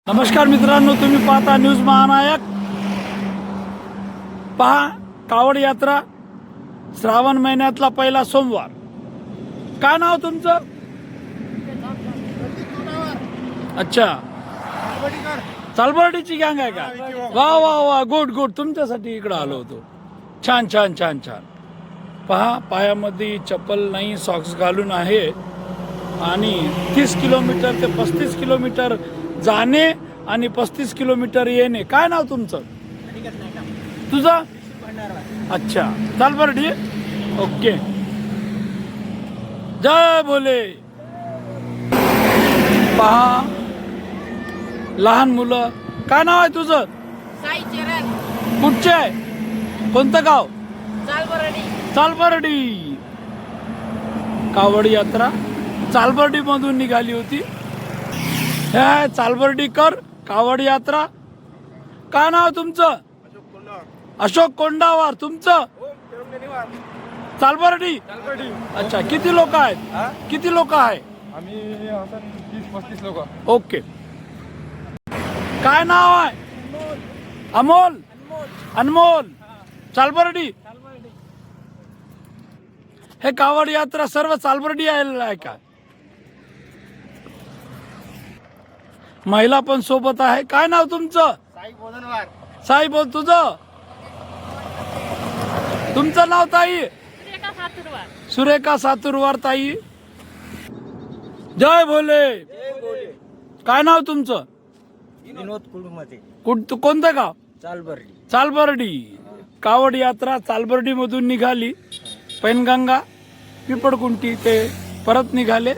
नमस्कार मित्रांनो, तुम्ही पाहता न्यूज महानायक. पहा, कावड यात्रा श्रावण महिन्यातला पहिला सोमवार. काय नाव तुमचं? अच्छा, चालबर्डीची गँग आहे का? वा वा वा, गुड गुड. तुमच्यासाठी इकडे आलो होतो. छान छान छान छान. पहा, पायामध्ये चप्पल नाही, सॉक्स घालून आहे आणि 30 किलोमीटर ते 35 किलोमीटर जाणे आणि 35 किलोमीटर येणे. काय नाव तुमचं? तुझं? अच्छा, चालबर्डी. ओके, जय भोले. पहा, लहान मुलं. काय नाव आहे तुझं? साई चरण. कुठचे आहे? कोणतं गाव? चालबर्डी. चालबर्डी. कावड यात्रा चालबर्डी मधून निघाली होती. हे चालबर्डीकर कावड यात्रा. काय नाव तुमचं? अशोक कोंडावार. तुमचं? चालबर्डी. अच्छा, किती लोक आहेत? किती लोक आहे? आम्ही 30-35 लोक. ओके. काय नाव आहे? अमोल. अनमोल. चालबर्डी. हे कावड यात्रा सर्व चालबर्डी आहे का? महिला पण सोबत आहे. काय नाव तुमचं? साई बोल. तुझं? तुमचं नाव ताई? सुरेखा सातुरवार. ताई, जय भोले. काय नाव तुमचं? विनोद कुडुमते. कोणतं गाव? चालबर्डी. चालबर्डी. कावड यात्रा चालबर्डी मधून निघाली. पैनगंगा, पिपळकुंटी ते परत निघाले.